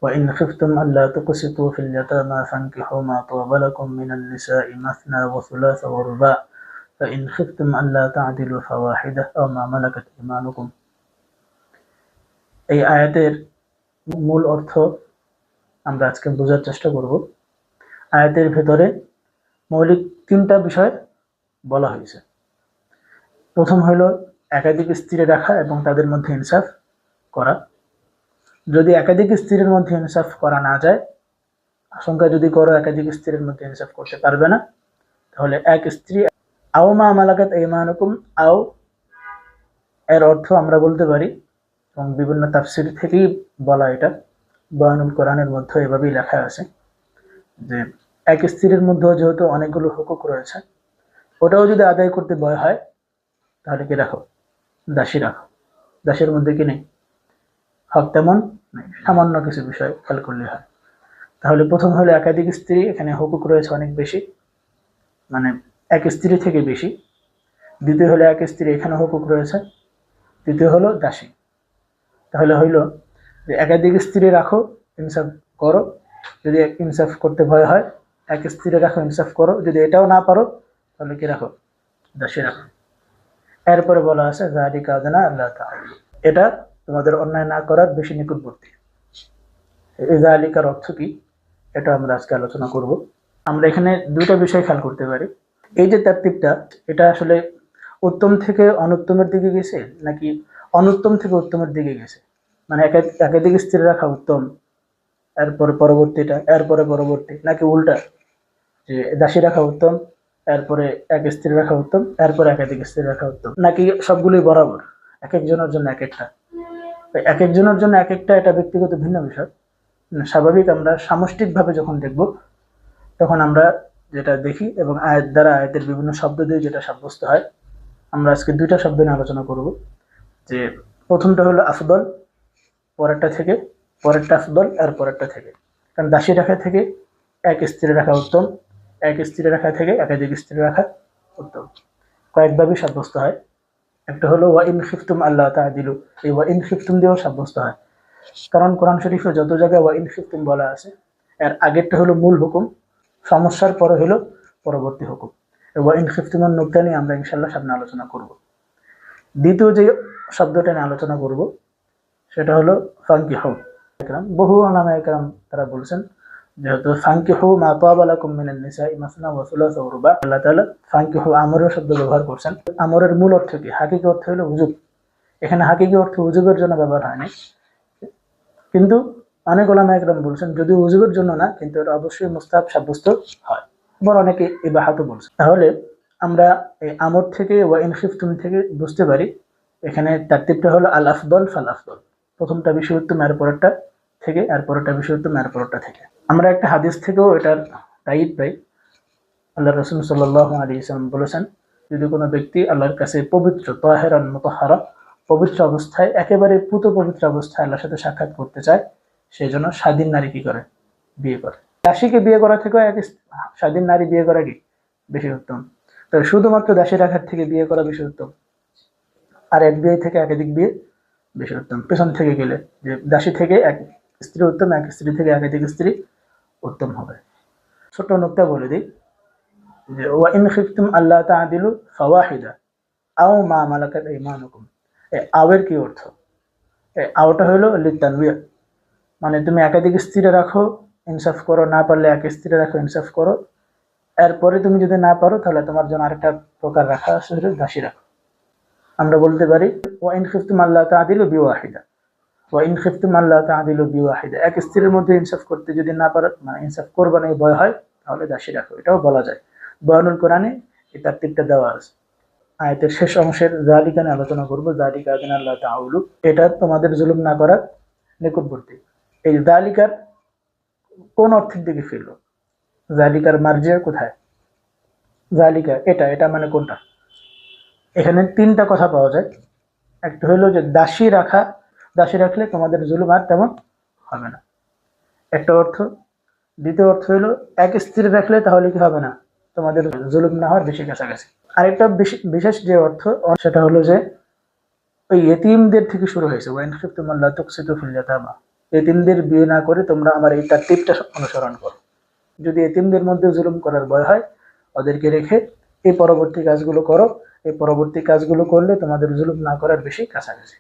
وإن خفتم ألا تقسطوا في اليتامى فانكحوا ما طاب لكم من النساء مثنى وثلاث ورباع فإن خفتم ألا تعدلوا فواحدة أو ما ملكت أيمانكم। এই আয়াতের মূল অর্থ আমরা আজকে বোঝার চেষ্টা করব। আয়াতের ভেতরে মৌলিক তিনটা বিষয় বলা হয়েছে। প্রথম হলো একাধিক স্ত্রী রাখা এবং তাদের মধ্যে ইনসাফ করা। যদি একাধিক স্ত্রীর মধ্যে ইনসাফ করা না যায়, আশঙ্কা যদি করো একাধিক স্ত্রীর মধ্যে ইনসাফ করতে পারবে না, তাহলে এক স্ত্রী আও মা মালাকাত আইমানুকুম, আও এর অর্থ আমরা বলতে পারি এবং বিভিন্ন তাফসীর থেকেই বলা, এটা বয়ানুল কোরআনের মধ্যে এভাবেই লেখা আছে যে এক স্ত্রীর মধ্যেও যেহেতু অনেকগুলো হুকুক রয়েছে, ওটাও যদি আদায় করতে ভয় হয় তাহলে কি রাখো? দাসী রাখো। দাসীর মধ্যে কি নেই? হক তেমন নেই, সামান্য কিছু বিষয় খেয়াল করলে হয়। তাহলে প্রথম হলো একাধিক স্ত্রী, এখানে হুকুক রয়েছে অনেক বেশি, মানে এক স্ত্রী থেকে বেশি। দ্বিতীয় হলো এক স্ত্রী, এখানে হুকুক রয়েছে। তৃতীয় হলো দাসী। তাহলে হইল যে একাধিক স্ত্রী রাখো, ইনসাফ করো। যদি ইনসাফ করতে ভয় হয়, এক স্ত্রী রাখো, ইনসাফ করো। যদি এটাও না পারো তাহলে কি রাখো? দাসী রাখো। এরপরে বলা আছে যালিকা আদনা আল্লাহ তাআলা, এটা তোমাদের অন্যায় না করার বেশি নিকটবর্তী। এই যালিকার অর্থ কি, এটা আমরা আজকে আলোচনা করব। আমরা এখানে দুইটা বিষয় খেয়াল করতে পারি। এই যে তারতিবটা, এটা আসলে উত্তম থেকে অনুত্তমের দিকে গেছে নাকি অনুত্তম থেকে উত্তমের দিকে গেছে? মানে একাধিক স্ত্রী রাখা উত্তম, এরপরে পরবর্তীটা, এরপরে পরবর্তী, নাকি উল্টা যে দাসী রাখা উত্তম, এরপরে এক স্ত্রী রাখা উত্তম, এরপরে একাধিক স্ত্রী রাখা উত্তম, নাকি সবগুলোই বরাবর, এক একজনের জন্য এক একটা? এক একজনের জন্য এক একটা, এটা ব্যক্তিগত ভিন্ন বিষয়। স্বাভাবিক আমরা সামষ্টিকভাবে যখন দেখব তখন আমরা যেটা দেখি এবং আয়াত দ্বারা, আয়াতের বিভিন্ন শব্দ দিয়ে যেটা সাব্যস্ত হয়, আমরা আজকে দুইটা শব্দ নিয়ে আলোচনা করব। যে প্রথমটা হলো আফদল, পরেরটা থেকে, পরেরটা আফদল আর পরেরটা থেকে। কারণ দাসী রাখা থেকে এক স্ত্রী রাখা উত্তম, এক স্ত্রী রাখা থেকে একাধিক স্ত্রী রাখা উত্তম, কয়েকভাবেই সাব্যস্ত হয়। একটা হলো ওয়া ইন খিফতুম আল্লাহ তা'দিলু, এই ওয়া ইন খিফতুম দিয়েও সাব্যস্ত হয়। কারণ কোরআন শরীফে যত জায়গায় ওয়া ইন খিফতুম বলা আছে, এর আগেরটা হলো মূল হুকুম, সমস্যার পরে হলো পরবর্তী হুকুম। ওয়া ইন খিফতুমের নুকতা নিয়ে আমরা ইনশাআল্লাহ সামনে আলোচনা করব। দ্বিতীয় যে শব্দটা নিয়ে আলোচনা করব সেটা হলো ফানকিহু। বহু উলামা ইকরাম তারা বলছেন যেহেতু ফানকিহু মা তাবা লাকুম মিনান নিসাই মাসনা ওয়া সুলাসা ওয়া রুবা, আল্লাহ তাআলা ফানকিহু আমরের শব্দ ব্যবহার করছেন। আমরের মূল অর্থ কি? হাকিকি অর্থ হলো উজুব। এখানে হাকিকি অর্থ উজুবের জন্য ব্যবহার হয়নি, কিন্তু অনেক উলামা ইকরাম বলছেন যদি উজুবের জন্য না, কিন্তু এটা অবশ্যই মুস্তাহাব সাব্যস্ত হয়। আবার অনেকে ইবাহাতও বলছেন। তাহলে আমরা এই আমর থেকে ওয়া ইন খিফতুম থেকে বুঝতে পারি এখানে তারতিবটা হলো আল আফদল ফাল আফদল, প্রথমটা বেশি উত্তম, এর পরেরটা থেকে, এর পরেরটা বেশি উত্তম, এর পরেরটা থেকে। আমরা একটা হাদিস থেকেও এটার তাইয়িদ পাই। আল্লাহ রাসূল সাল্লাল্লাহু আলাইহি ওয়াসাল্লাম বলেছেন, যদি কোনো ব্যক্তি আল্লাহর কাছে পবিত্র, তাহেরান মুতাহহারা, পবিত্র অবস্থায়, একেবারে পুত পবিত্র অবস্থায় আল্লাহর সাথে সাক্ষাৎ করতে চায়, সেই জন্য স্বাধীন নারী কি করে? বিয়ে করে। দাসীকে বিয়ে করা থেকেও এক স্বাধীন নারী বিয়ে করা কি বেশি উত্তম? তো শুধুমাত্র দাসী রাখার থেকে বিয়ে করা বেশি উত্তম, আর এক বিয়ে থেকে একাধিক বিয়ে বেশি উত্তম। পেছন থেকে গেলে যে দাসী থেকে এক স্ত্রী উত্তম, এক স্ত্রী থেকে একাধিক স্ত্রী উত্তম হবে। ছোট নুকতা বলে দিই যে ওয়া ইন খিফতুম আল্লাহ তা'দিলু ফাওয়াহিদা আও মা মালাকাত আইমানুকুম, এই আওয়ের কি অর্থ? এই আওটা হলো লিতানবিয়া, মানে তুমি একাধিক স্ত্রী রাখো, ইনসাফ করো, না পারলে এক স্ত্রী রাখো, ইনসাফ করো। এরপরে তুমি যদি না পারো তাহলে তোমার জন্য আরেকটা প্রকার রাখা আছে, দাসী রাখো। আমরা বলতে পারি ওয়া ইন খিফতুম আল্লাহ তা'দিলু বিওয়াহিদা, ওয়া ইন খিফতুম আল্লাহ তা'দিলু বিওয়াহিদা, এক স্ত্রীর মধ্যে ইনসাফ করতে যদি না পারো, মানে ইনসাফ করবে না, ভয় হয়, তাহলে দাসী রাখো। এটাও বলা যায়। বয়ানুল কোরআনে এই তারতিবটা দেওয়া আছে। আয়াতের শেষ অংশের যালিকা নিয়ে আলোচনা করবো। যালিকা আদনা আল্লাহ তাআউলু, এটা তোমাদের জুলুম না করার নিকটবর্তী। এই যালিকার কোন অর্থের দিকে ফিরল? যালিকার মার্জিয়া কোথায়? যালিকা এটা, এটা মানে কোনটা? এখানে তিনটা কথা পাওয়া যায়। একটা হলো যে দাসী রাখা, দাসী রাখলে তোমাদের জুলুম আর তেমন হবে না, একটা অর্থ। দ্বিতীয় অর্থ হলো এক স্ত্রী রাখলে তাহলে কি হবে না? তোমাদের জুলুম না হওয়ার বেশি কাছাকাছি। আরেকটা বিশেষ যে অর্থ, সেটা হলো যে ওই ইয়েতিমদের থেকে শুরু হয়েছে, ওয়া ইন খিফতুম আল্লা তুকসিতু ফিল ইয়াতামা, এতিমদের বিয়ে না করে তোমরা আমার এই তারতিবটা অনুসরণ করো। যদি এতিমদের মধ্যে জুলুম করার ভয় হয়, ওদেরকে রেখে এই পরবর্তী কাজগুলো করো। এই পরবর্তী কাজগুলো করলে তোমাদের জুলুম না করার বেশি কাছাকাছি।